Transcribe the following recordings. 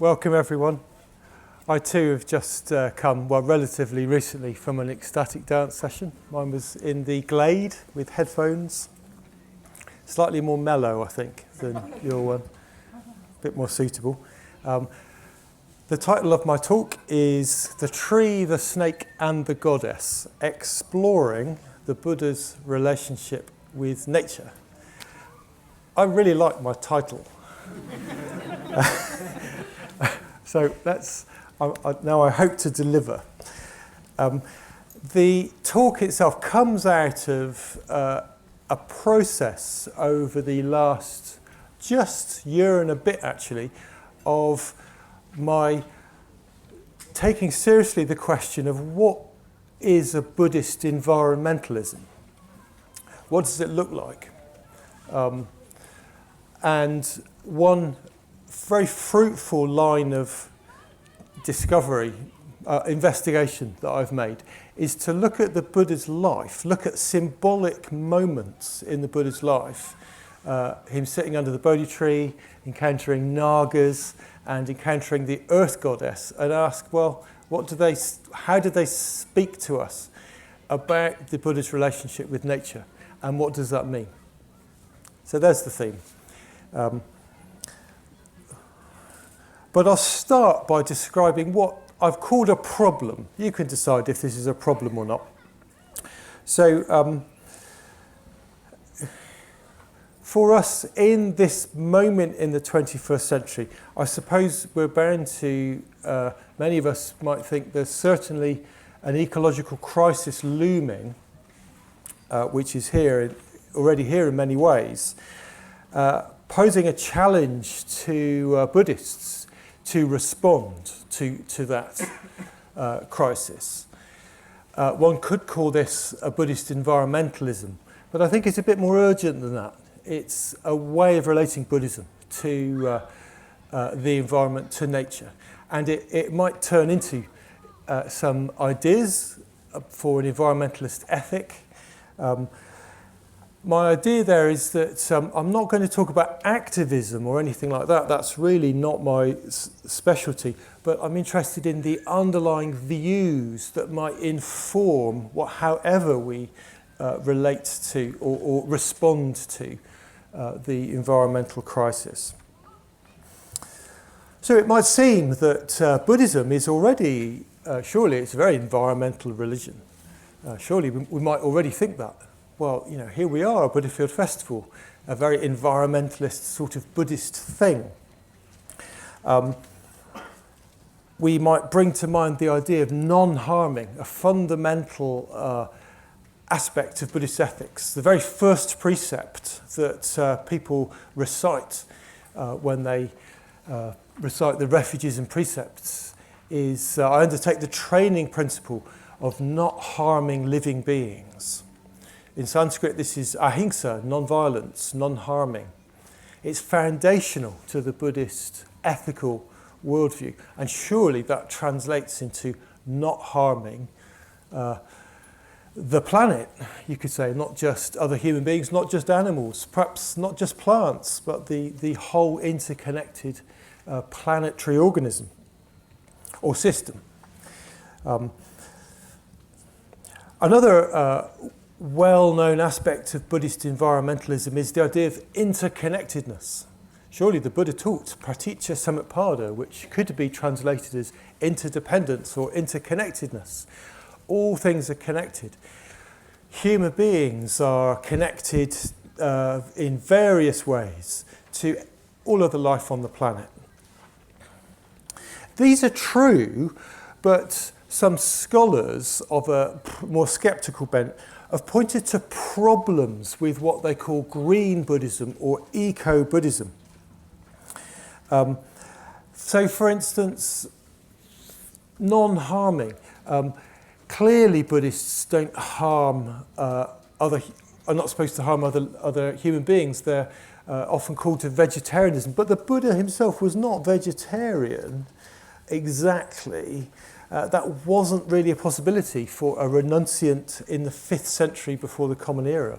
Welcome everyone. I too have just come, relatively recently from an ecstatic dance session. Mine was in the glade with headphones. Slightly more mellow, I think, than your one. A bit more suitable. The title of my talk is The Tree, the Snake and the Goddess, Exploring the Buddha's Relationship with Nature. I really like my title. So that's, now I hope to deliver. The talk itself comes out of a process over the last just year and a bit actually of my taking seriously the question of what is a Buddhist environmentalism? What does it look like? And one very fruitful line of discovery, investigation that I've made is to look at the Buddha's life, look at symbolic moments in the Buddha's life. Him sitting under the Bodhi Tree, encountering nāgas, and encountering the earth goddess, and ask, well, how do they speak to us about the Buddha's relationship with nature, and what does that mean? So there's the theme. But I'll start by describing what I've called a problem. You can decide if this is a problem or not. So for us in this moment in the 21st century, I suppose we're bound to, many of us might think there's certainly an ecological crisis looming, which is already here in many ways, posing a challenge to Buddhists to respond to that crisis. One could call this a Buddhist environmentalism, but I think it's a bit more urgent than that. It's a way of relating Buddhism to the environment, to nature. And it might turn into some ideas for an environmentalist ethic. My idea there is that I'm not going to talk about activism or anything like that. That's really not my specialty. But I'm interested in the underlying views that might inform however we relate to or respond to the environmental crisis. So it might seem that Buddhism is already, surely it's a very environmental religion. Surely we might already think that. Well, here we are, a Buddhafield festival, a very environmentalist sort of Buddhist thing. We might bring to mind the idea of non-harming, a fundamental aspect of Buddhist ethics. The very first precept that people recite when they recite the refuges and precepts is, I undertake the training principle of not harming living beings. In Sanskrit, this is ahimsa, non-violence, non-harming. It's foundational to the Buddhist ethical worldview, and surely that translates into not harming the planet, you could say, not just other human beings, not just animals, perhaps not just plants, but the whole interconnected planetary organism or system. Another well-known aspect of Buddhist environmentalism is the idea of interconnectedness. Surely the Buddha taught praticca samutpada, which could be translated as interdependence or interconnectedness. All things are connected. Human beings are connected in various ways to all other life on the planet. These are true, but some scholars of a more skeptical bent have pointed to problems with what they call green Buddhism or eco-Buddhism. So, for instance, non-harming. Clearly, Buddhists don't harm are not supposed to harm other human beings. They're often called to vegetarianism. But the Buddha himself was not vegetarian exactly. That wasn't really a possibility for a renunciant in the 5th century before the Common Era.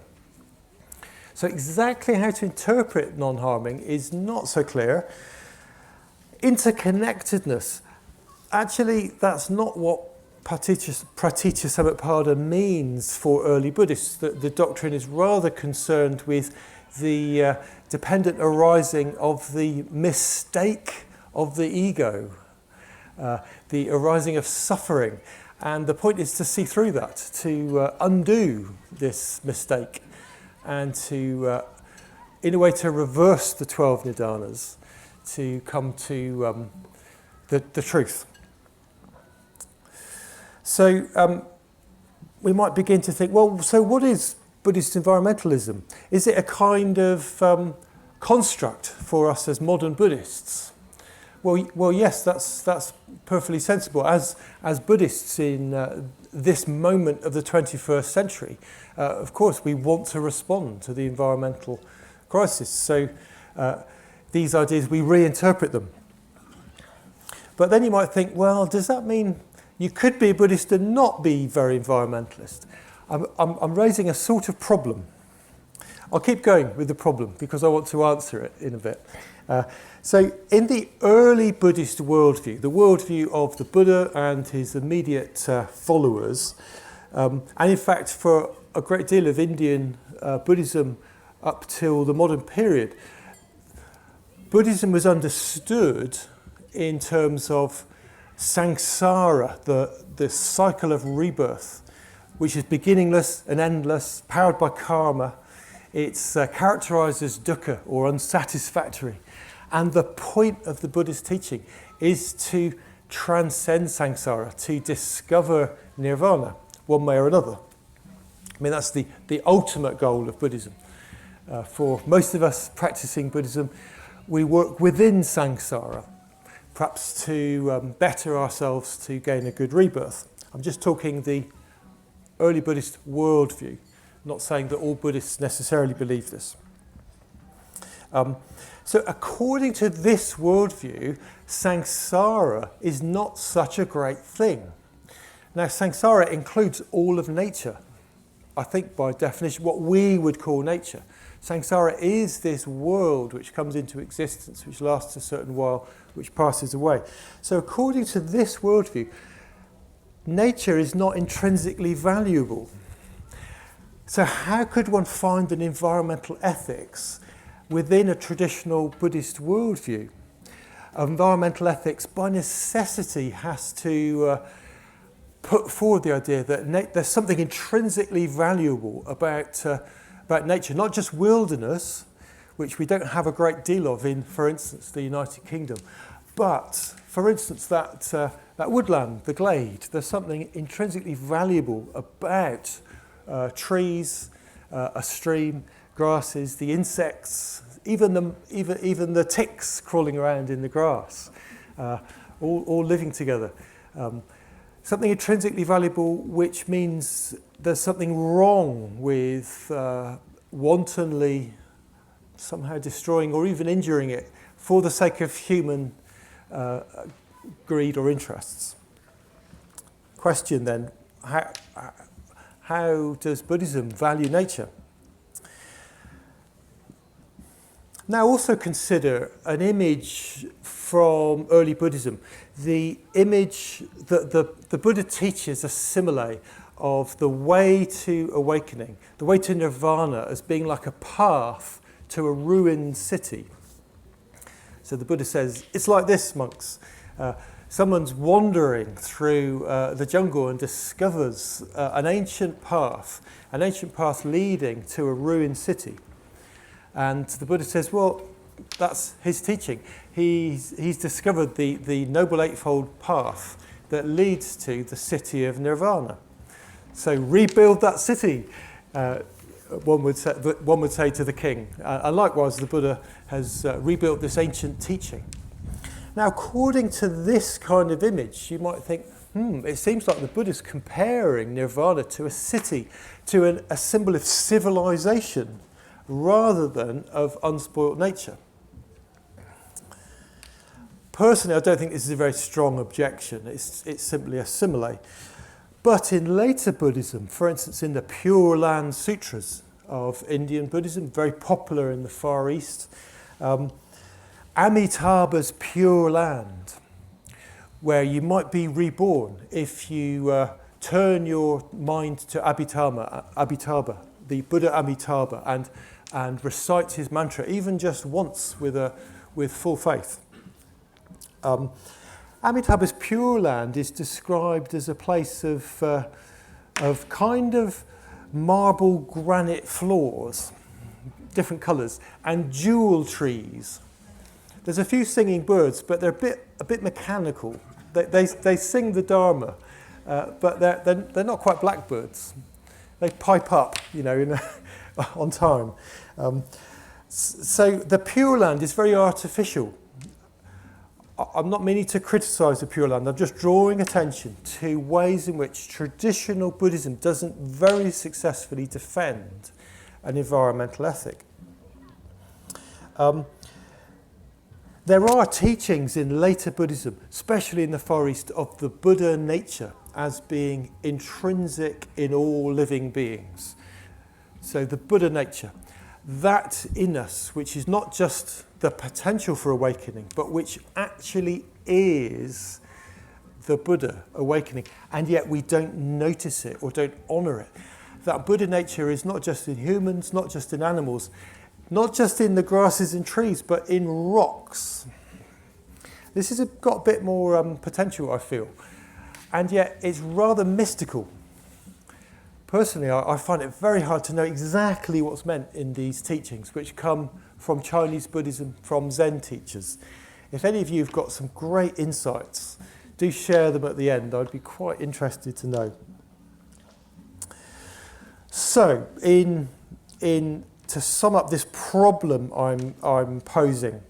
So exactly how to interpret non-harming is not so clear. Interconnectedness. Actually, that's not what Pratityasamutpada means for early Buddhists. The doctrine is rather concerned with the dependent arising of the mistake of the ego, the arising of suffering. And the point is to see through that, to undo this mistake, and to, in a way, to reverse the 12 nidanas, to come to the truth. So we might begin to think, well, so what is Buddhist environmentalism? Is it a kind of construct for us as modern Buddhists? Well, yes, that's perfectly sensible. As Buddhists in this moment of the 21st century, of course, we want to respond to the environmental crisis. So these ideas, we reinterpret them. But then you might think, well, does that mean you could be a Buddhist and not be very environmentalist? I'm raising a sort of problem. I'll keep going with the problem because I want to answer it in a bit. So in the early Buddhist worldview, the worldview of the Buddha and his immediate followers, and in fact for a great deal of Indian Buddhism up till the modern period, Buddhism was understood in terms of samsara, the cycle of rebirth, which is beginningless and endless, powered by karma. It's characterized as dukkha, or unsatisfactory. And the point of the Buddhist teaching is to transcend samsara, to discover nirvana, one way or another. I mean, that's the ultimate goal of Buddhism. For most of us practicing Buddhism, we work within samsara, perhaps to better ourselves to gain a good rebirth. I'm just talking the early Buddhist worldview, not saying that all Buddhists necessarily believe this. So according to this worldview, samsara is not such a great thing. Now, samsara includes all of nature. I think by definition, what we would call nature. Samsara is this world which comes into existence, which lasts a certain while, which passes away. So according to this worldview, nature is not intrinsically valuable. So how could one find an environmental ethics within a traditional Buddhist worldview? Environmental ethics, by necessity, has to put forward the idea that there's something intrinsically valuable about nature, not just wilderness, which we don't have a great deal of in, for instance, the United Kingdom, but, for instance, that woodland, the glade. There's something intrinsically valuable about trees, a stream, grasses, the insects, even the ticks crawling around in the grass, all living together. Something intrinsically valuable, which means there's something wrong with wantonly somehow destroying or even injuring it for the sake of human greed or interests. Question then, how does Buddhism value nature? Now also consider an image from early Buddhism. The image that the Buddha teaches a simile of the way to awakening, the way to nirvana, as being like a path to a ruined city. So the Buddha says, it's like this, monks. Someone's wandering through the jungle and discovers an ancient path leading to a ruined city. And the Buddha says, well, that's his teaching. He's discovered the Noble Eightfold Path that leads to the city of Nirvana. So rebuild that city, one would say to the king. And likewise, the Buddha has rebuilt this ancient teaching. Now, according to this kind of image, you might think, it seems like the Buddha's comparing Nirvana to a city, to a symbol of civilization, rather than of unspoilt nature. Personally, I don't think this is a very strong objection. It's simply a simile. But in later Buddhism, for instance, in the Pure Land Sutras of Indian Buddhism, very popular in the Far East, Amitabha's pure land, where you might be reborn if you turn your mind to Amitabha, the Buddha Amitabha, and recite his mantra, even just once with full faith. Amitabha's pure land is described as a place of kind of marble granite floors, different colours, and jewel trees. There's a few singing birds, but they're a bit mechanical. They sing the Dharma, but they're not quite blackbirds. They pipe up, on time. So the Pure Land is very artificial. I'm not meaning to criticise the Pure Land. I'm just drawing attention to ways in which traditional Buddhism doesn't very successfully defend an environmental ethic. There are teachings in later Buddhism, especially in the Far East, of the Buddha nature as being intrinsic in all living beings. So the Buddha nature, that in us, which is not just the potential for awakening, but which actually is the Buddha awakening, and yet we don't notice it or don't honour it. That Buddha nature is not just in humans, not just in animals, not just in the grasses and trees, but in rocks. This has got a bit more potential, I feel, and yet it's rather mystical. Personally, I find it very hard to know exactly what's meant in these teachings, which come from Chinese Buddhism, from Zen teachers. If any of you have got some great insights, do share them at the end. I'd be quite interested to know. So, to sum up this problem I'm posing,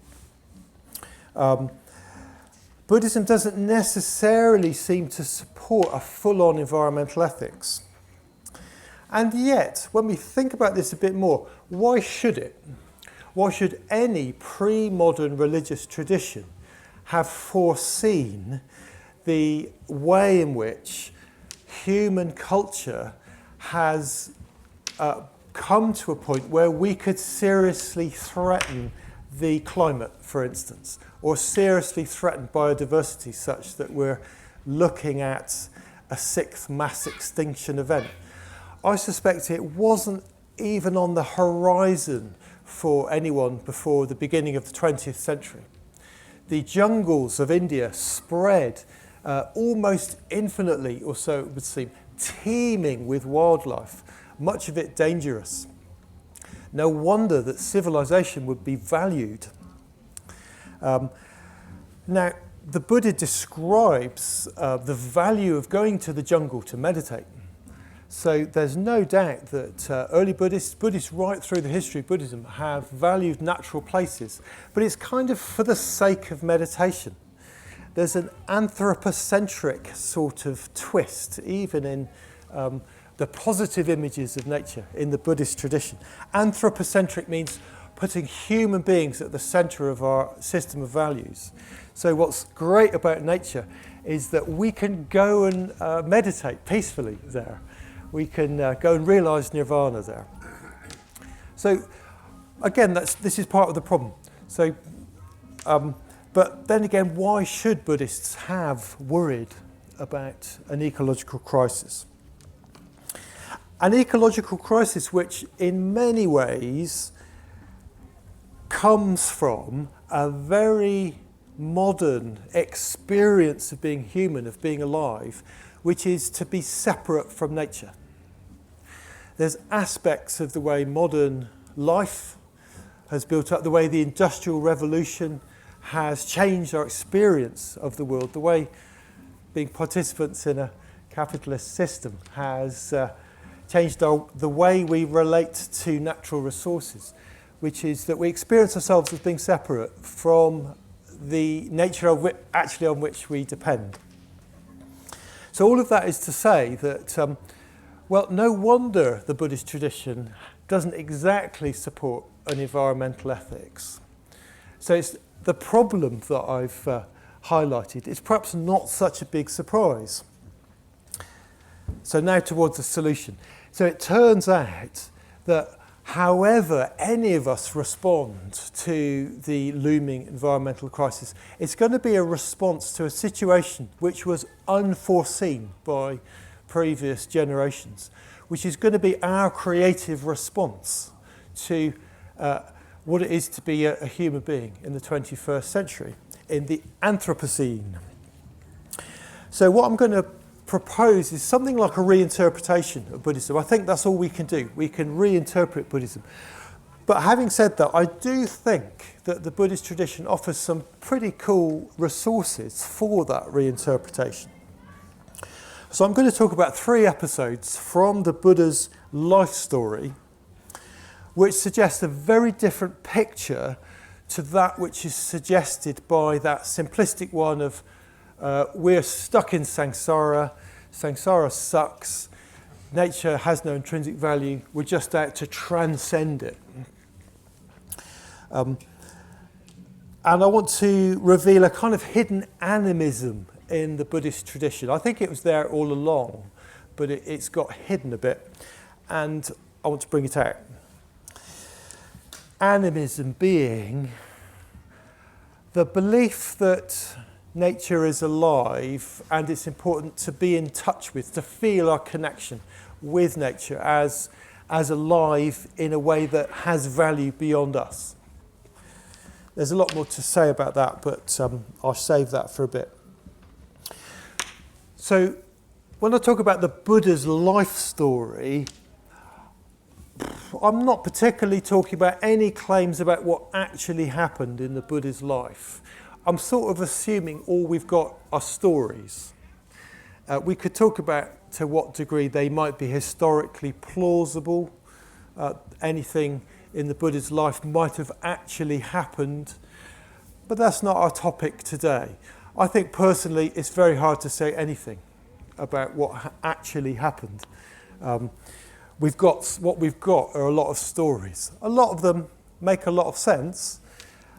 Buddhism doesn't necessarily seem to support a full-on environmental ethics. And yet, when we think about this a bit more, why should it? Why should any pre-modern religious tradition have foreseen the way in which human culture has come to a point where we could seriously threaten the climate, for instance, or seriously threaten biodiversity such that we're looking at a sixth mass extinction event? I suspect it wasn't even on the horizon for anyone before the beginning of the 20th century. The jungles of India spread almost infinitely, or so it would seem, teeming with wildlife, much of it dangerous. No wonder that civilization would be valued. Now, the Buddha describes the value of going to the jungle to meditate. So there's no doubt that early Buddhists right through the history of Buddhism have valued natural places, but it's kind of for the sake of meditation. There's an anthropocentric sort of twist, even in the positive images of nature in the Buddhist tradition. Anthropocentric means putting human beings at the centre of our system of values. So what's great about nature is that we can go and meditate peacefully there. We can go and realise nirvana there. So again, this is part of the problem. So, but then again, why should Buddhists have worried about an ecological crisis? An ecological crisis which in many ways comes from a very modern experience of being human, of being alive, which is to be separate from nature. There's aspects of the way modern life has built up, the way the Industrial Revolution has changed our experience of the world, the way being participants in a capitalist system has changed the way we relate to natural resources, which is that we experience ourselves as being separate from the nature of on which we depend. So all of that is to say that, well, no wonder the Buddhist tradition doesn't exactly support an environmental ethics. So it's the problem that I've highlighted is perhaps not such a big surprise. So now towards the solution. So it turns out that however any of us respond to the looming environmental crisis, it's going to be a response to a situation which was unforeseen by previous generations, which is going to be our creative response to what it is to be a human being in the 21st century, in the Anthropocene. So what I'm going to propose is something like a reinterpretation of Buddhism. I think that's all we can do. We can reinterpret Buddhism. But having said that, I do think that the Buddhist tradition offers some pretty cool resources for that reinterpretation. So I'm going to talk about 3 episodes from the Buddha's life story, which suggests a very different picture to that which is suggested by that simplistic one of we're stuck in samsara, samsara sucks, nature has no intrinsic value, we're just out to transcend it. And I want to reveal a kind of hidden animism in the Buddhist tradition. I think it was there all along, but it's got hidden a bit, and I want to bring it out. Animism being the belief that nature is alive and it's important to be in touch with, to feel our connection with nature as alive in a way that has value beyond us. There's a lot more to say about that, but I'll save that for a bit. So when I talk about the Buddha's life story, I'm not particularly talking about any claims about what actually happened in the Buddha's life. I'm sort of assuming all we've got are stories. We could talk about to what degree they might be historically plausible. Anything in the Buddha's life might have actually happened, but that's not our topic today. I think personally it's very hard to say anything about what actually happened. What we've got are a lot of stories. A lot of them make a lot of sense,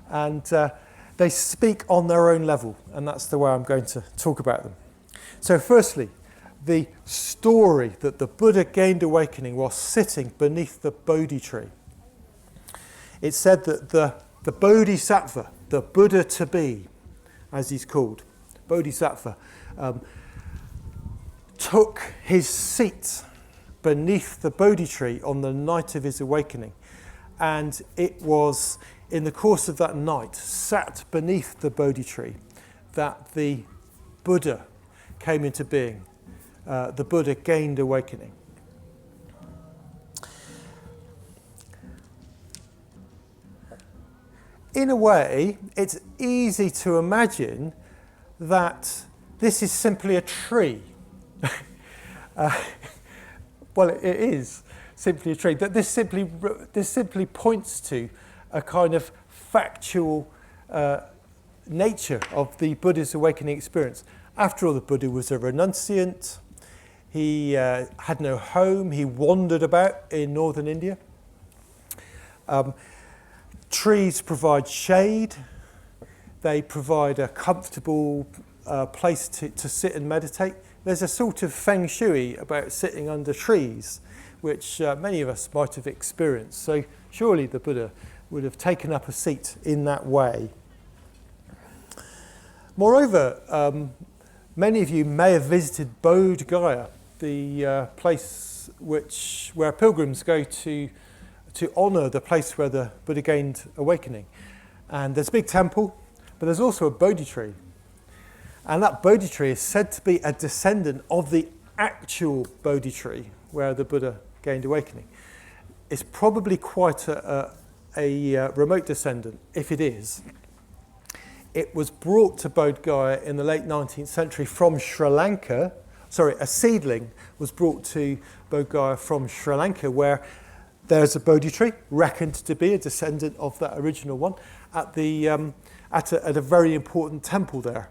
and they speak on their own level, and that's the way I'm going to talk about them. So firstly, the story that the Buddha gained awakening while sitting beneath the Bodhi tree. It's said that the Bodhisattva, the Buddha to be, as he's called, Bodhisattva, took his seat beneath the Bodhi tree on the night of his awakening. And it was in the course of that night, sat beneath the Bodhi tree, that the Buddha came into being. The Buddha gained awakening. In a way, it's easy to imagine that this is simply a tree. Well, it is simply a tree. That this simply points to a kind of factual nature of the Buddha's awakening experience. After all, the Buddha was a renunciant. He had no home. He wandered about in northern India. Trees provide shade. They provide a comfortable place to sit and meditate. There's a sort of feng shui about sitting under trees, which many of us might have experienced. So surely the Buddha would have taken up a seat in that way. Moreover, many of you may have visited Bodh Gaya, the place where pilgrims go to honour the place where the Buddha gained awakening. And there's a big temple, but there's also a Bodhi tree. And that Bodhi tree is said to be a descendant of the actual Bodhi tree where the Buddha gained awakening. It's probably quite a remote descendant, if it is. It was brought to Bodh Gaya in the late 19th century from Sri Lanka. Sorry, a seedling was brought to Bodh Gaya from Sri Lanka, where there's a Bodhi tree, reckoned to be a descendant of that original one, at a very important temple there,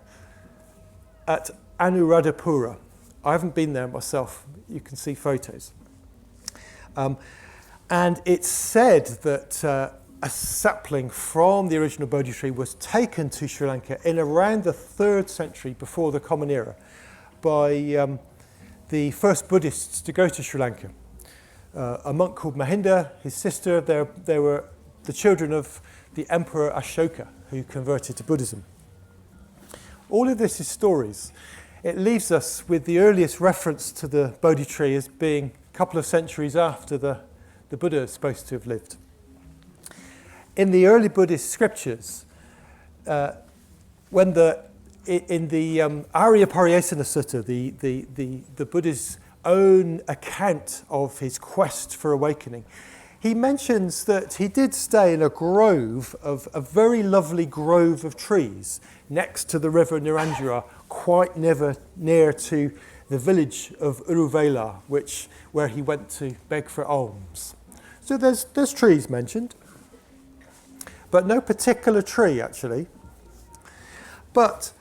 at Anuradhapura. I haven't been there myself. You can see photos. And it's said that a sapling from the original Bodhi tree was taken to Sri Lanka in around the 3rd century before the Common Era by the first Buddhists to go to Sri Lanka. a monk called Mahinda, his sister. They were the children of the Emperor Ashoka, who converted to Buddhism. All of this is stories. It leaves us with the earliest reference to the Bodhi tree as being a couple of centuries after the Buddha is supposed to have lived. In the early Buddhist scriptures, in the Arya Pariyesana Sutta, the Buddha's own account of his quest for awakening, he mentions that he did stay in a very lovely grove of trees next to the river Niranjara, quite near to the village of Uruvela, where he went to beg for alms. So there's trees mentioned, but no particular tree actually. But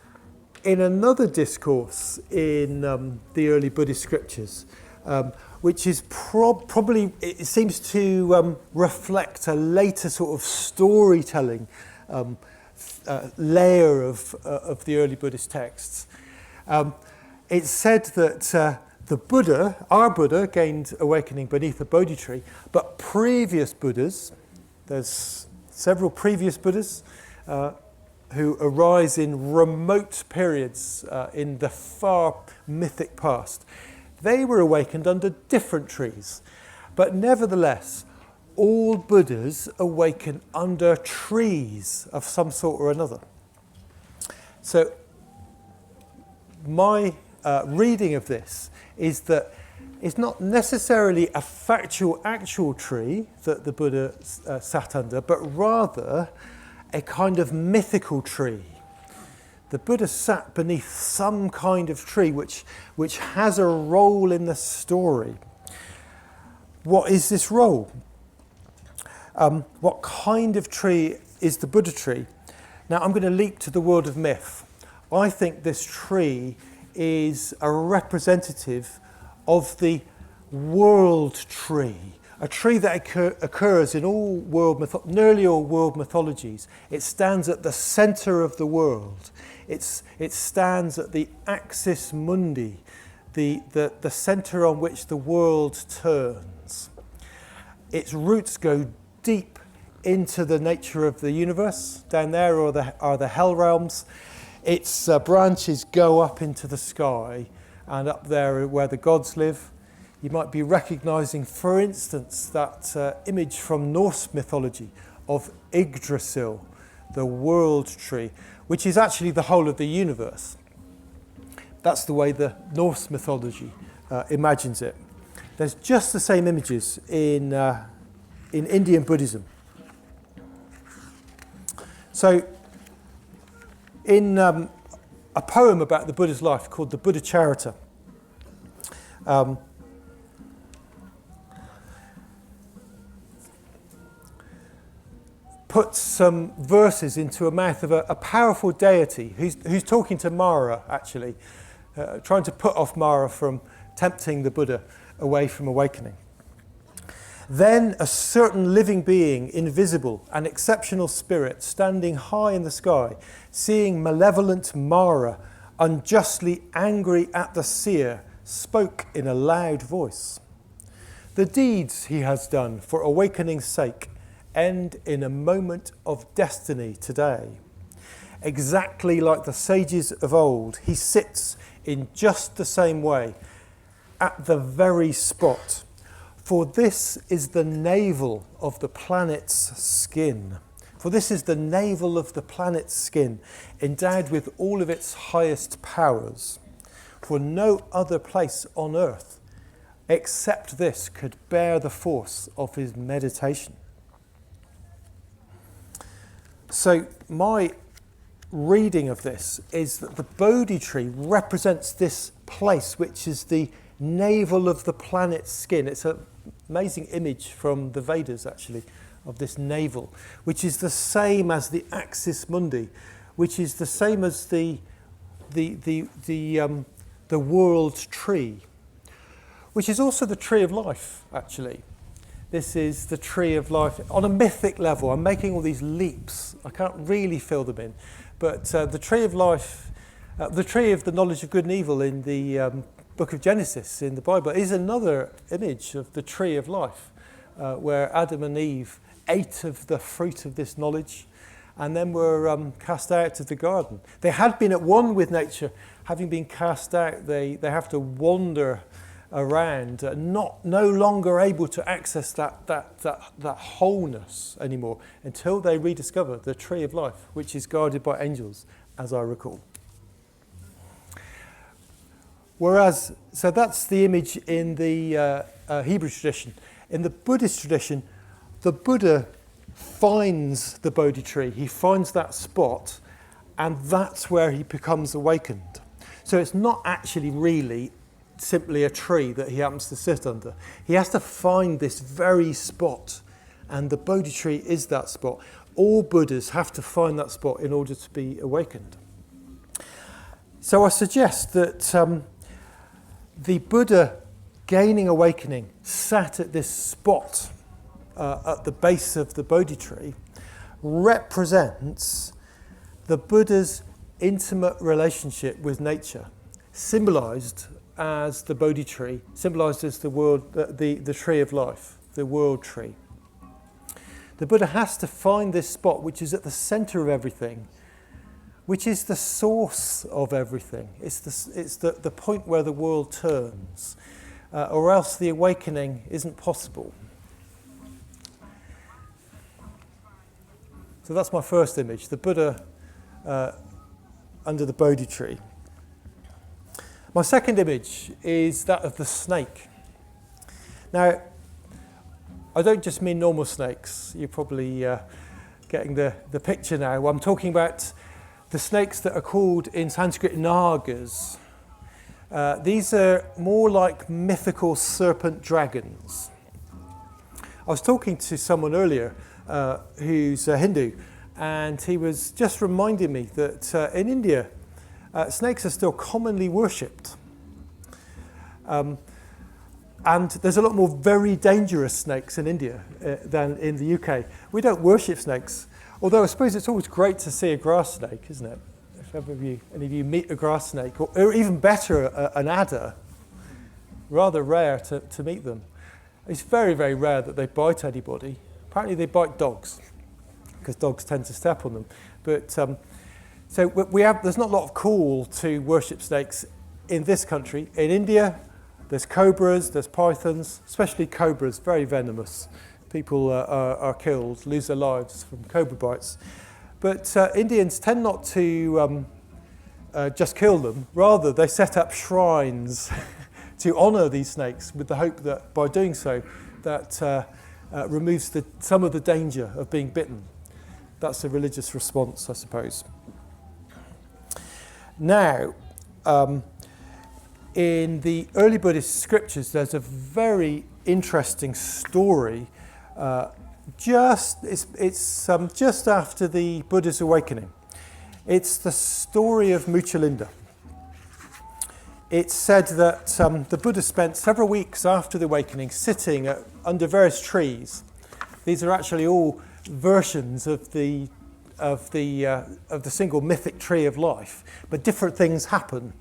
in another discourse in the early Buddhist scriptures, which is probably, it seems to reflect a later sort of storytelling layer of the early Buddhist texts. It's said that the Buddha, our Buddha, gained awakening beneath the Bodhi tree, but previous Buddhas, there's several previous Buddhas who arise in remote periods in the far mythic past. They were awakened under different trees, but nevertheless, all Buddhas awaken under trees of some sort or another. So my reading of this is that it's not necessarily a factual, actual tree that the Buddha sat under, but rather a kind of mythical tree. The Buddha sat beneath some kind of tree which has a role in the story. What is this role? What kind of tree is the Buddha tree? Now I'm going to leap to the world of myth. I think this tree is a representative of the world tree, a tree that occurs in nearly all world mythologies. It stands at the center of the world. It stands at the axis mundi, the center on which the world turns. Its roots go deep into the nature of the universe. Down there are the hell realms. Its branches go up into the sky, and up there where the gods live. You might be recognizing, for instance, that image from Norse mythology of Yggdrasil, the world tree, which is actually the whole of the universe. That's the way the Norse mythology imagines it. There's just the same images in Indian Buddhism. So, in a poem about the Buddha's life called the Buddha Charita, puts some verses into a mouth of a powerful deity who's talking to Mara, actually, trying to put off Mara from tempting the Buddha away from awakening. Then a certain living being, invisible, an exceptional spirit, standing high in the sky, seeing malevolent Mara, unjustly angry at the seer, spoke in a loud voice. The deeds he has done for awakening's sake end in a moment of destiny today. Exactly like the sages of old, he sits in just the same way, at the very spot. For this is the navel of the planet's skin. For this is the navel of the planet's skin, endowed with all of its highest powers. For no other place on earth, except this, could bear the force of his meditation. So my reading of this is that the Bodhi tree represents this place, which is the navel of the planet's skin. It's an amazing image from the Vedas, actually, of this navel, which is the same as the axis mundi, which is the same as the world tree, which is also the tree of life, actually. This is the tree of life on a mythic level. I'm making all these leaps. I can't really fill them in. But the tree of life, the tree of the knowledge of good and evil in the book of Genesis in the Bible is another image of the tree of life, where Adam and Eve ate of the fruit of this knowledge and then were cast out of the garden. They had been at one with nature. Having been cast out, they have to wander around, no longer able to access that wholeness anymore until they rediscover the tree of life, which is guarded by angels, as I recall. Whereas, so that's the image in the Hebrew tradition. In the Buddhist tradition, the Buddha finds the Bodhi tree. He finds that spot, and that's where he becomes awakened. So it's not actually really simply a tree that he happens to sit under. He has to find this very spot, and the Bodhi tree is that spot. All Buddhas have to find that spot in order to be awakened. So I suggest that the Buddha gaining awakening sat at this spot at the base of the Bodhi tree represents the Buddha's intimate relationship with nature, symbolized as the Bodhi tree, symbolized as the world, the tree of life, the world tree. The Buddha has to find this spot which is at the center of everything, which is the source of everything. It's the point where the world turns, or else the awakening isn't possible. So that's my first image, the Buddha under the Bodhi tree. My second image is that of the snake. Now, I don't just mean normal snakes. You're probably getting the picture now. I'm talking about the snakes that are called in Sanskrit nāgas. These are more like mythical serpent dragons. I was talking to someone earlier who's a Hindu, and he was just reminding me that in India, snakes are still commonly worshipped. And there's a lot more very dangerous snakes in India than in the UK. We don't worship snakes, although I suppose it's always great to see a grass snake, isn't it? If any of you meet a grass snake, or even better, an adder, rather rare to meet them. It's very, very rare that they bite anybody. Apparently they bite dogs, because dogs tend to step on them. But so there's not a lot of call to worship snakes in this country. In India, there's cobras, there's pythons, especially cobras, very venomous. People are killed, lose their lives from cobra bites. But Indians tend not to just kill them. Rather, they set up shrines to honour these snakes with the hope that by doing so, that removes some of the danger of being bitten. That's a religious response, I suppose. Now, in the early Buddhist scriptures, there's a very interesting story. It's just after the Buddha's awakening. It's the story of Muchalinda. It's said that the Buddha spent several weeks after the awakening sitting under various trees. These are actually all versions of the single mythic tree of life, but different things happen.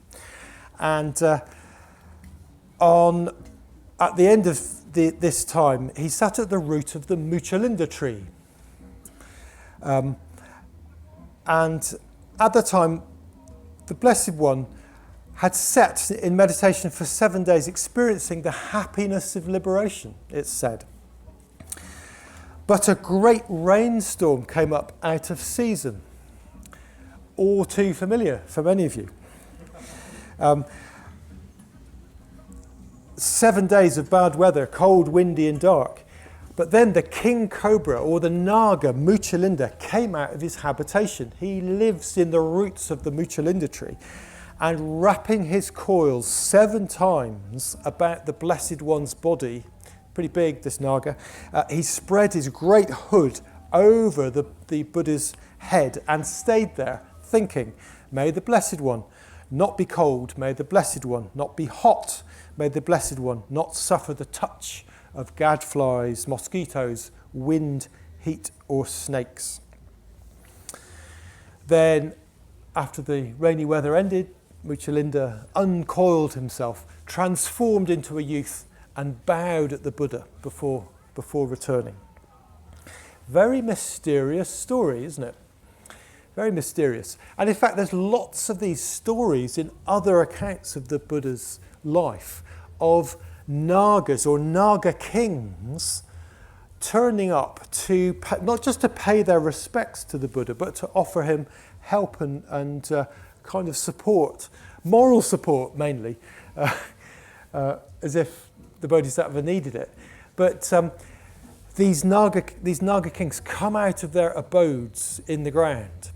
And at the end of this time, he sat at the root of the Muchalinda tree. And at the time, the Blessed One had sat in meditation for 7 days, experiencing the happiness of liberation, it's said. But a great rainstorm came up out of season, all too familiar for many of you. 7 days of bad weather, cold, windy and dark. But then the king cobra, or the naga, Muchalinda, came out of his habitation. He lives in the roots of the Muchalinda tree. And wrapping his coils 7 times about the Blessed One's body, pretty big, this naga, he spread his great hood over the Buddha's head and stayed there, thinking, may the Blessed One not be cold, may the Blessed One not be hot, may the Blessed One not suffer the touch of gadflies, mosquitoes, wind, heat, or snakes. Then, after the rainy weather ended, Muchalinda uncoiled himself, transformed into a youth, and bowed at the Buddha before returning. Very mysterious story, isn't it? Very mysterious. And in fact, there's lots of these stories in other accounts of the Buddha's life of nāgas or naga kings turning up to not just to pay their respects to the Buddha, but to offer him help and kind of support, moral support mainly, as if the Bodhisattva needed it. But these naga kings come out of their abodes in the ground.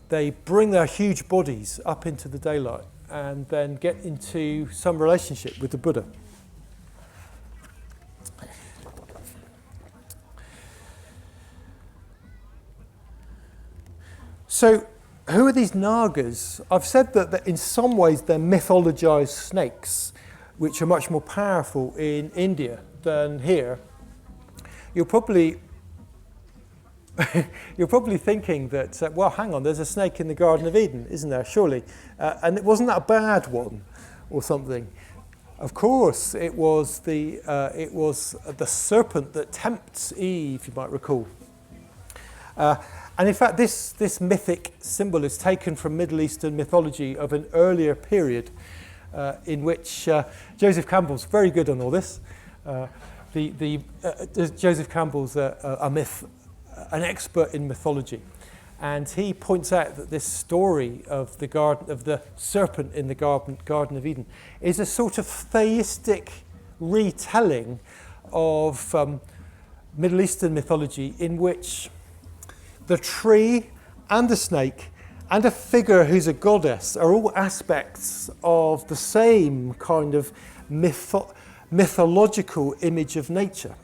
They bring their huge bodies up into the daylight and then get into some relationship with the Buddha. So, who are these nāgas? I've said that in some ways they're mythologized snakes, which are much more powerful in India than here. You're probably thinking that, well, hang on, there's a snake in the Garden of Eden, isn't there? Surely. And it wasn't that a bad one or something. Of course, it was the serpent that tempts Eve, you might recall. And in fact, this mythic symbol is taken from Middle Eastern mythology of an earlier period in which Joseph Campbell's very good on all this. Joseph Campbell's an expert in mythology, and he points out that this story of the serpent in the Garden of Eden is a sort of theistic retelling of Middle Eastern mythology in which the tree and the snake and a figure who's a goddess are all aspects of the same kind of mythological image of nature.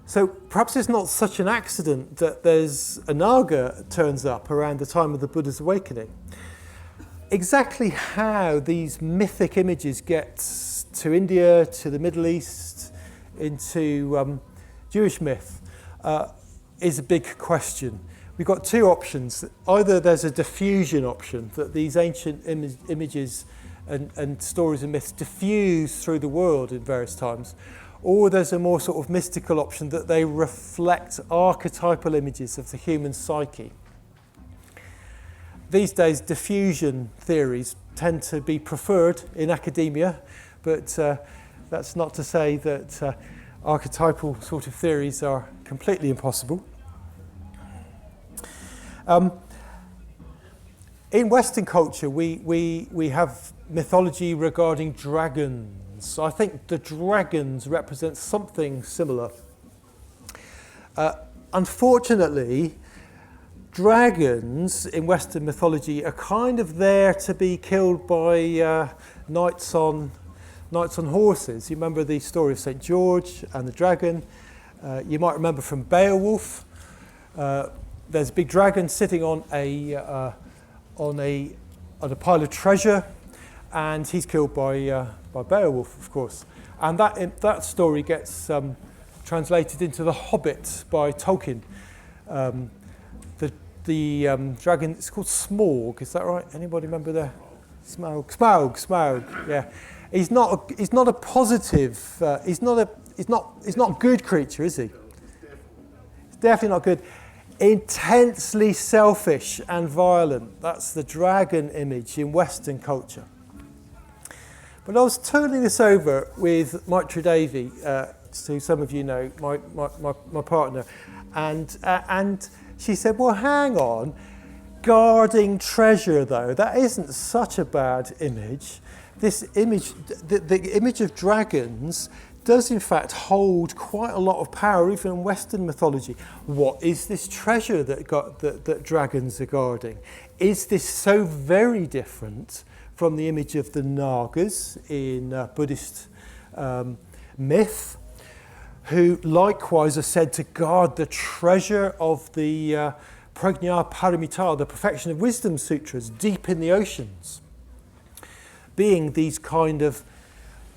So perhaps it's not such an accident that there's a naga turns up around the time of the Buddha's awakening. Exactly how these mythic images get to India, to the Middle East, into Jewish myth, is a big question. We've got two options. Either there's a diffusion option, that these ancient images and stories and myths diffuse through the world in various times, or there's a more sort of mystical option that they reflect archetypal images of the human psyche. These days, diffusion theories tend to be preferred in academia, but that's not to say that archetypal sort of theories are completely impossible. In Western culture, we have mythology regarding dragons. I think the dragons represent something similar. Unfortunately, dragons in Western mythology are kind of there to be killed by knights on horses. You remember the story of St. George and the dragon. You might remember from Beowulf. There's a big dragon sitting on a pile of treasure, and he's killed by Beowulf, of course. And that story gets translated into The Hobbit by Tolkien. The dragon, it's called Smaug, is that right? Anybody remember the Smaug? Yeah. He's not a positive. He's not a good creature, is he? He's definitely not good. Intensely selfish and violent. That's the dragon image in Western culture. But I was turning this over with Maitri Devi, who some of you know, my partner, and she said, "Well, hang on, guarding treasure though, that isn't such a bad image. This image, the image of dragons, does in fact hold quite a lot of power, even in Western mythology. What is this treasure that dragons are guarding? Is this so very different from the image of the nāgas in Buddhist myth, who likewise are said to guard the treasure of the Prajna Paramita, the perfection of wisdom sutras, deep in the oceans, being these kind of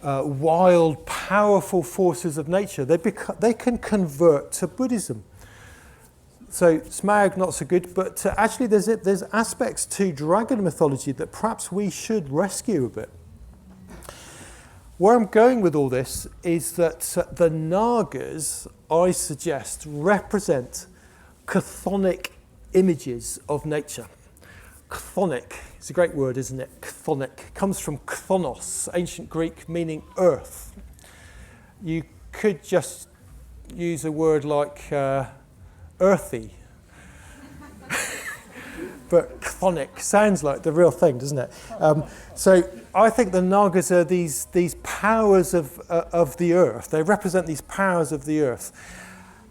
wild, powerful forces of nature. They can convert to Buddhism. So Smaug, not so good, but actually there's aspects to dragon mythology that perhaps we should rescue a bit. Where I'm going with all this is that the nāgas, I suggest, represent chthonic images of nature. Chthonic, it's a great word, isn't it? Chthonic comes from chthonios, ancient Greek, meaning earth. You could just use a word like earthy. But chthonic sounds like the real thing, doesn't it? So I think the nāgas are these powers of the earth. They represent these powers of the earth.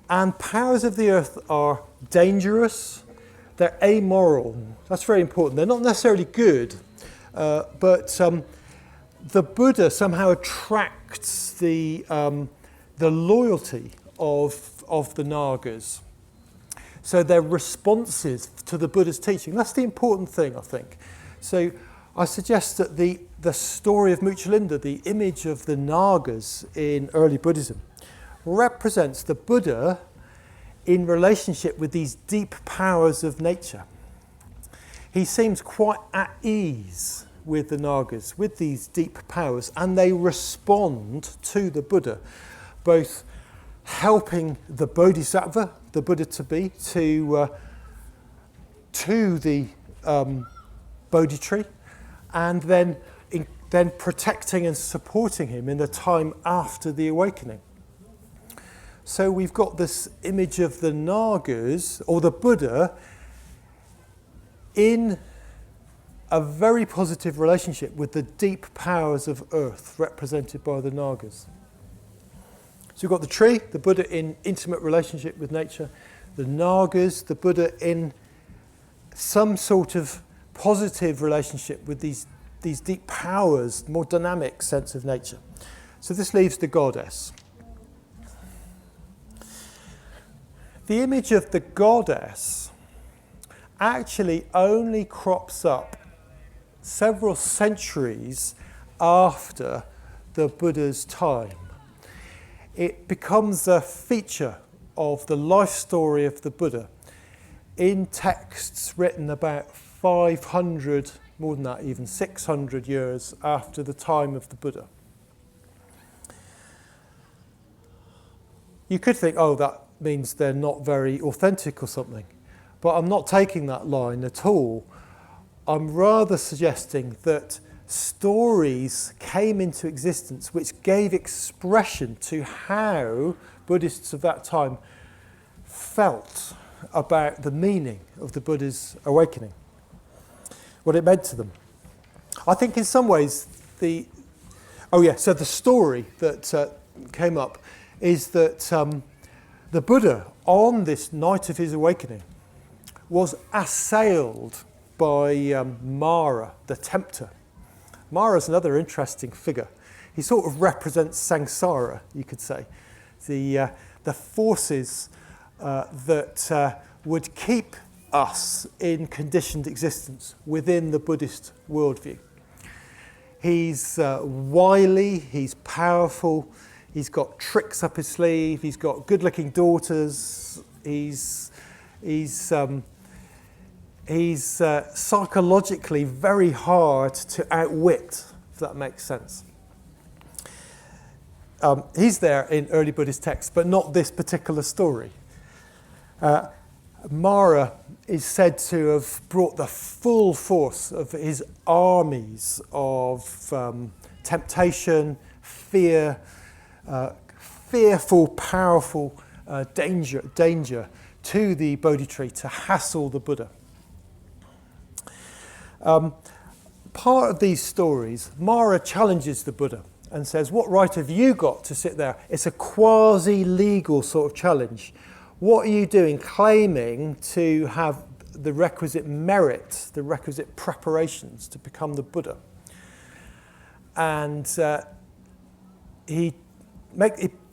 And powers of the earth are dangerous, they're amoral. That's very important. They're not necessarily good, but the Buddha somehow attracts the loyalty of the nāgas. So they're responsive to the Buddha's teaching. That's the important thing, I think. So I suggest that the story of Muchalinda, the image of the nāgas in early Buddhism, represents the Buddha in relationship with these deep powers of nature. He seems quite at ease with the nāgas, with these deep powers, and they respond to the Buddha, both helping the bodhisattva, the Buddha to be, to the Bodhi Tree, and then protecting and supporting him in the time after the awakening. So we've got this image of the nāgas, or the Buddha, in a very positive relationship with the deep powers of earth represented by the nāgas. So we've got the tree, the Buddha in intimate relationship with nature, the nāgas, the Buddha in some sort of positive relationship with these deep powers, more dynamic sense of nature. So this leaves the goddess. The image of the goddess actually only crops up several centuries after the Buddha's time. It becomes a feature of the life story of the Buddha in texts written about 500, more than that even, 600 years after the time of the Buddha. You could think, oh, that means they're not very authentic or something. But I'm not taking that line at all. I'm rather suggesting that stories came into existence which gave expression to how Buddhists of that time felt about the meaning of the Buddha's awakening, what it meant to them. I think in some ways so the story that came up is that the Buddha, on this night of his awakening, was assailed by Mara, the tempter. Mara is another interesting figure. He sort of represents samsara, you could say, the forces that would keep us in conditioned existence within the Buddhist worldview. He's wily, he's powerful, he's got tricks up his sleeve, he's got good-looking daughters, he's psychologically very hard to outwit, if that makes sense. He's there in early Buddhist texts, but not this particular story. Mara is said to have brought the full force of his armies of temptation, fear, fearful, powerful danger to the Bodhi Tree to hassle the Buddha. Part of these stories, Mara challenges the Buddha and says, what right have you got to sit there? It's a quasi-legal sort of challenge. What are you doing claiming to have the requisite merit, the requisite preparations to become the Buddha? And he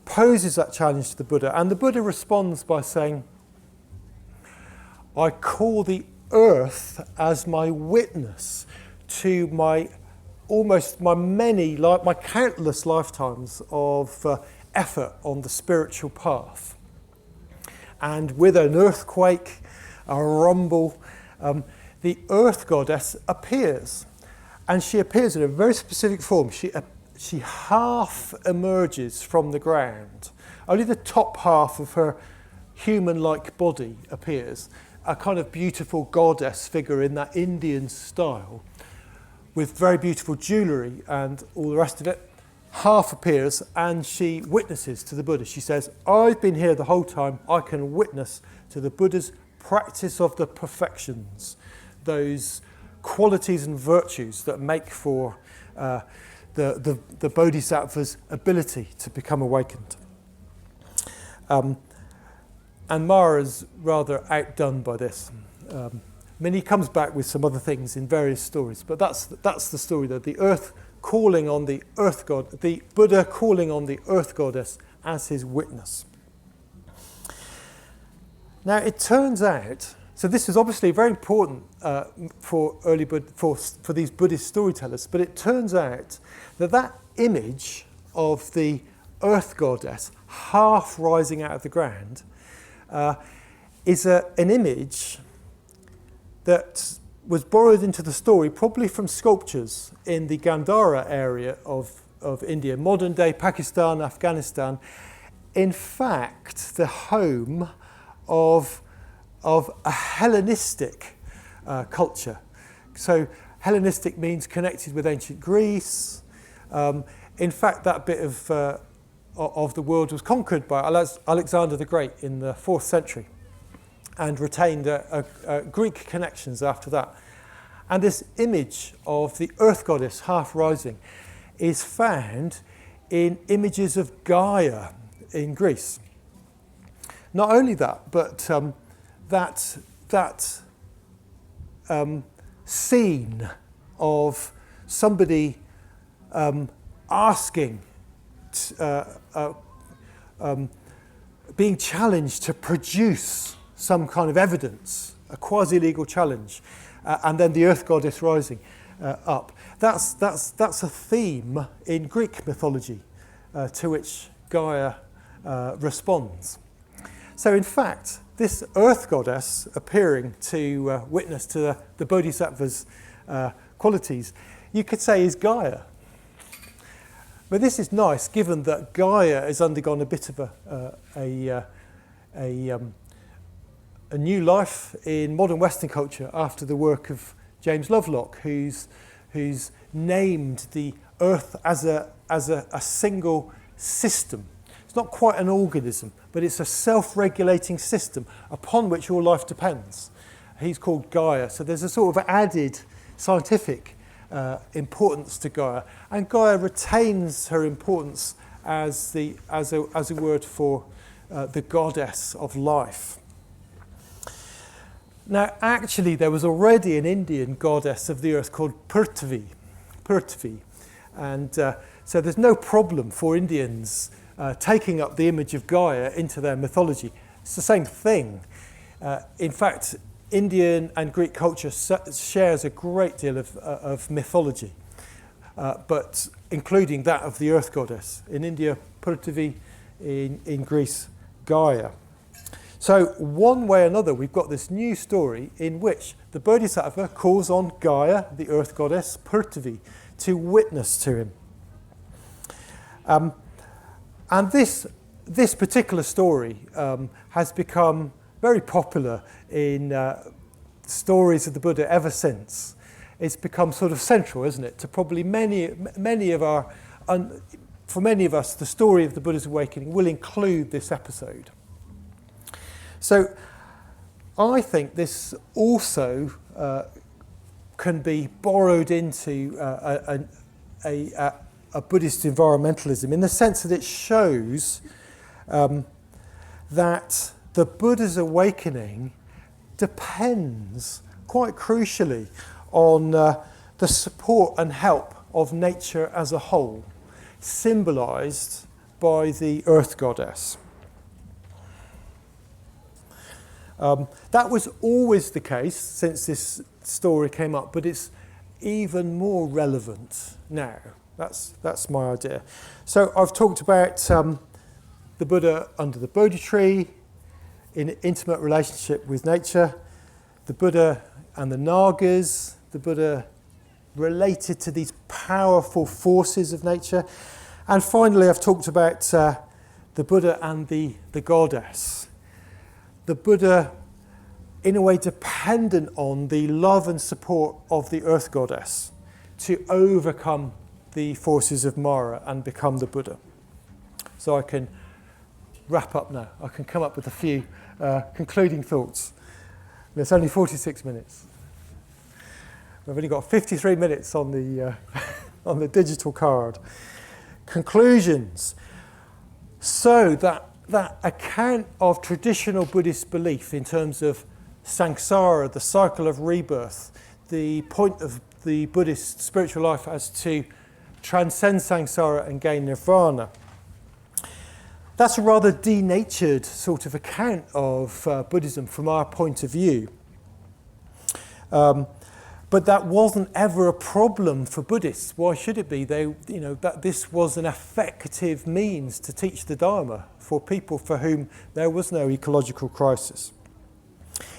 poses that challenge to the Buddha, and the Buddha responds by saying, I call the earth as my witness to my countless lifetimes of effort on the spiritual path. and with an earthquake, a rumble, the earth goddess appears. And she appears in a very specific form. She half emerges from the ground. Only the top half of her human-like body appears, a kind of beautiful goddess figure in that Indian style, with very beautiful jewellery and all the rest of it. Half appears and she witnesses to the Buddha. She says, I've been here the whole time. I can witness to the Buddha's practice of the perfections, those qualities and virtues that make for the Bodhisattva's ability to become awakened. And Mara's rather outdone by this. I mean, he comes back with some other things in various stories, but that's the story, though. The earth calling on the earth god, the Buddha calling on the earth goddess as his witness. Now, it turns out, so this is obviously very important for these Buddhist storytellers, but it turns out that image of the earth goddess half rising out of the ground is an image that was borrowed into the story probably from sculptures in the Gandhara area of India, modern-day Pakistan, Afghanistan. In fact, the home of a Hellenistic culture. So Hellenistic means connected with ancient Greece. In fact, that bit of the world was conquered by Alexander the Great in the 4th century and retained Greek connections after that. And this image of the earth goddess half rising is found in images of Gaia in Greece. Not only that, but that scene of somebody asking, being challenged to produce some kind of evidence, a quasi-legal challenge, and then the earth goddess rising up. That's a theme in Greek mythology to which Gaia responds. So in fact, this earth goddess appearing to witness to the Bodhisattva's qualities, you could say is Gaia. But this is nice, given that Gaia has undergone a bit of a new life in modern Western culture after the work of James Lovelock, who's named the Earth as a single system. It's not quite an organism, but it's a self-regulating system upon which all life depends. He's called Gaia, so there's a sort of added scientific importance to Gaia, and Gaia retains her importance as a word for the goddess of life. Now, actually, there was already an Indian goddess of the earth called Prithvi, and so there's no problem for Indians taking up the image of Gaia into their mythology. It's the same thing. In fact, Indian and Greek culture shares a great deal of mythology, but including that of the earth goddess. In India, Prithvi, in Greece, Gaia. So one way or another, we've got this new story in which the Bodhisattva calls on Gaia, the earth goddess, Prithvi, to witness to him. And this particular story has become very popular in stories of the Buddha ever since. It's become sort of central, isn't it, to probably many of our, for many of us, the story of the Buddha's awakening will include this episode. So I think this also can be borrowed into a Buddhist environmentalism, in the sense that it shows that the Buddha's awakening depends quite crucially on the support and help of nature as a whole, symbolised by the earth goddess. That was always the case since this story came up, but it's even more relevant now. That's my idea. So I've talked about the Buddha under the Bodhi Tree, in intimate relationship with nature, the Buddha and the nāgas, the Buddha related to these powerful forces of nature, and finally I've talked about the Buddha and the goddess. The Buddha, in a way, dependent on the love and support of the earth goddess to overcome the forces of Mara and become the Buddha. So I can wrap up now. I can come up with a few concluding thoughts. It's only 46 minutes. We've only got 53 minutes on the on the digital card. Conclusions. So that account of traditional Buddhist belief in terms of samsara, the cycle of rebirth, the point of the Buddhist spiritual life as to transcend samsara and gain nirvana. That's a rather denatured sort of account of Buddhism from our point of view. But that wasn't ever a problem for Buddhists. Why should it be? That this was an effective means to teach the Dharma for people for whom there was no ecological crisis.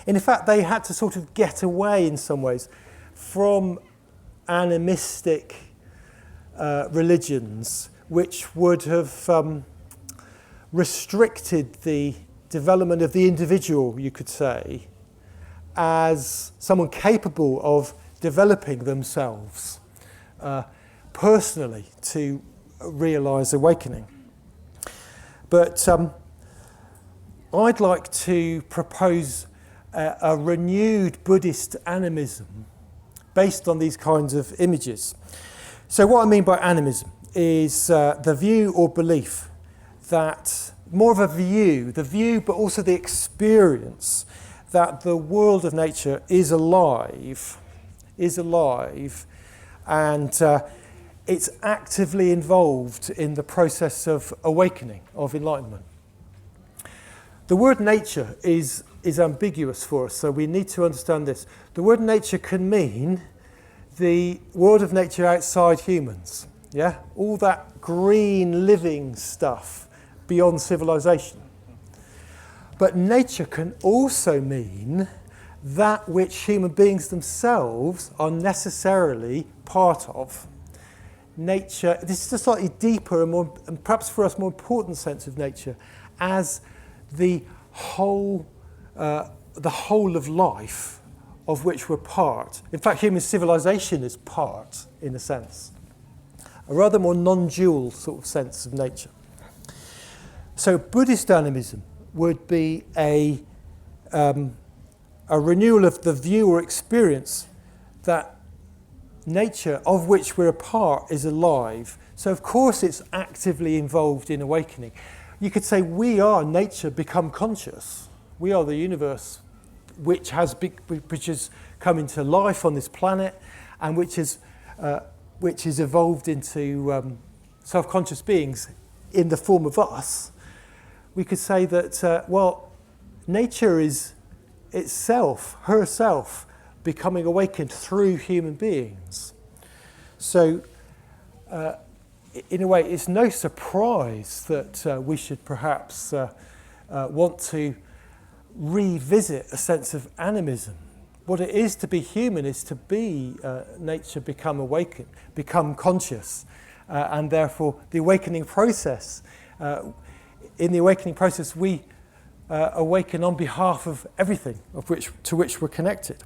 In fact, they had to sort of get away in some ways from animistic religions, which would have restricted the development of the individual, you could say, as someone capable of developing themselves personally to realise awakening. But I'd like to propose a renewed Buddhist animism based on these kinds of images. So what I mean by animism is the view or belief that, more of a view, the view but also the experience that the world of nature is alive, and it's actively involved in the process of awakening, of enlightenment. The word nature is ambiguous for us, so we need to understand this. The word nature can mean the world of nature outside humans, yeah? All that green living stuff beyond civilization. But nature can also mean that which human beings themselves are necessarily part of. Nature, this is a slightly deeper and perhaps for us more important sense of nature as the whole of life of which we're part. In fact, human civilization is part, in a sense. A rather more non-dual sort of sense of nature. So Buddhist animism would be a renewal of the view or experience that nature of which we're a part is alive. So of course it's actively involved in awakening. You could say we are nature become conscious. We are the universe which has come into life on this planet and which is evolved into self-conscious beings in the form of us. We could say that, nature is itself, herself, becoming awakened through human beings. So, in a way, it's no surprise that we should perhaps want to revisit a sense of animism. What it is to be human is to be nature become awakened, become conscious, and therefore the awakening process. In the awakening process, we awaken on behalf of everything to which we're connected.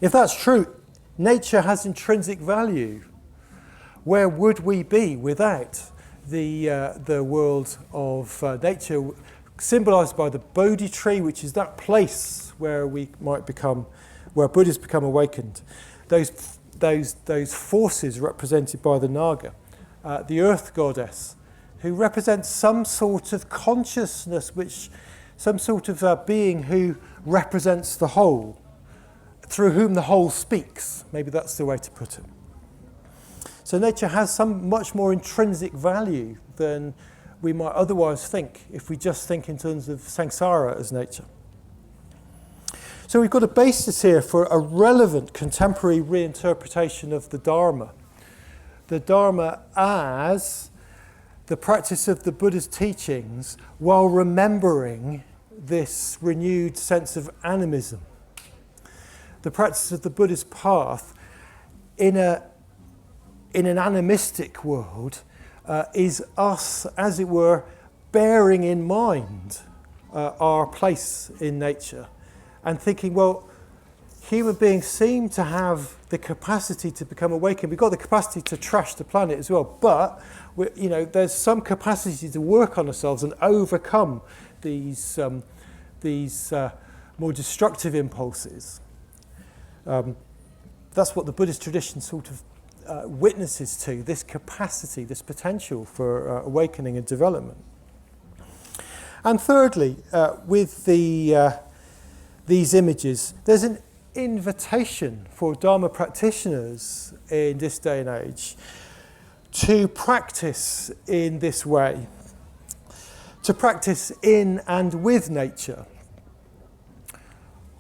If that's true, nature has intrinsic value. Where would we be without the world of nature, symbolised by the Bodhi Tree, which is that place where where Buddhists become awakened. Those forces represented by the nāga, the earth goddess, who represents some sort of consciousness, some sort of being who represents the whole, through whom the whole speaks. Maybe that's the way to put it. So nature has some much more intrinsic value than we might otherwise think if we just think in terms of samsara as nature. So we've got a basis here for a relevant contemporary reinterpretation of the Dharma. The Dharma as the practice of the Buddha's teachings while remembering this renewed sense of animism. The practice of the Buddhist path in an animistic world is us, as it were, bearing in mind our place in nature and thinking, well, human beings seem to have the capacity to become awakened. We've got the capacity to trash the planet as well, but there's some capacity to work on ourselves and overcome these more destructive impulses. That's what the Buddhist tradition sort of witnesses to, this capacity, this potential for awakening and development. And thirdly, with these images, there's an invitation for Dharma practitioners in this day and age to practice in this way, to practice in and with nature.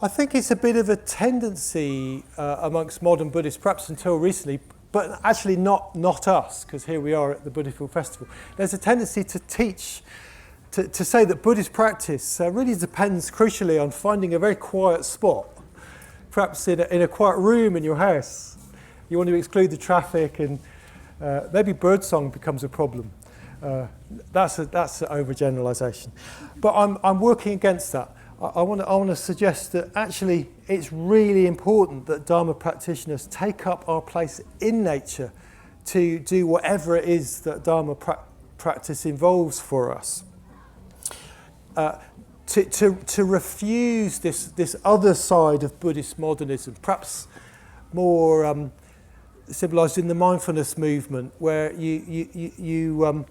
I think it's a bit of a tendency amongst modern Buddhists, perhaps until recently, but actually not us, because here we are at the Buddhafield Festival. There's a tendency to teach, to say that Buddhist practice really depends crucially on finding a very quiet spot, perhaps in a quiet room in your house. You want to exclude the traffic, and maybe birdsong becomes a problem. That's an overgeneralization. But I'm working against that. I want to suggest that actually it's really important that Dharma practitioners take up our place in nature to do whatever it is that Dharma practice involves for us. To refuse this other side of Buddhist modernism, perhaps more symbolised in the mindfulness movement, where you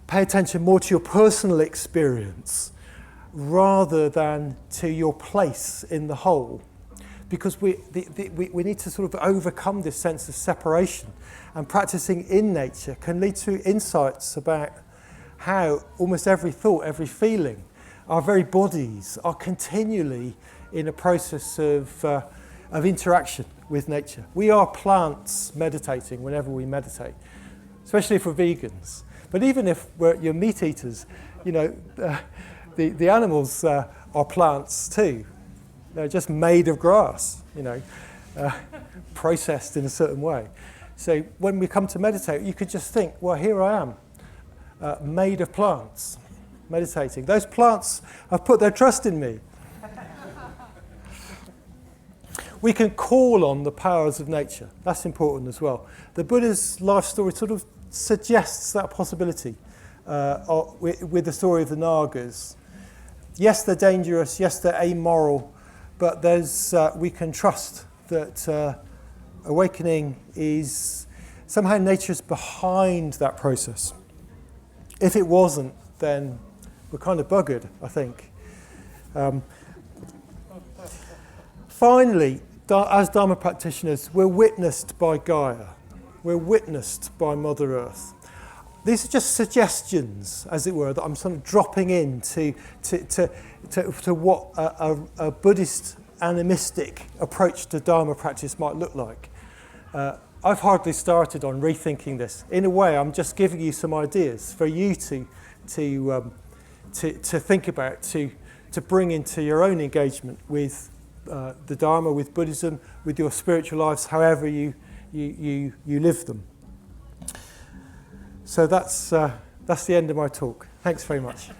pay attention more to your personal experience rather than to your place in the whole, because we need to sort of overcome this sense of separation, and practicing in nature can lead to insights about how almost every thought, every feeling, our very bodies are continually in a process of interaction with nature. We are plants meditating whenever we meditate, especially if we're vegans. But even if you're meat eaters, the animals are plants too. They're just made of grass, processed in a certain way. So when we come to meditate, you could just think, well, here I am, made of plants, meditating. Those plants have put their trust in me. We can call on the powers of nature. That's important as well. The Buddha's life story sort of suggests that possibility with the story of the nāgas. Yes, they're dangerous. Yes, they're amoral. But we can trust that awakening is somehow nature's behind that process. If it wasn't, then we're kind of buggered, I think. Finally, as Dharma practitioners, we're witnessed by Gaia. We're witnessed by Mother Earth. These are just suggestions, as it were, that I'm sort of dropping in to what a Buddhist animistic approach to Dharma practice might look like. I've hardly started on rethinking this. In a way, I'm just giving you some ideas for you to think about, to bring into your own engagement with the Dharma, with Buddhism, with your spiritual lives, however you live them. So that's the end of my talk. Thanks very much.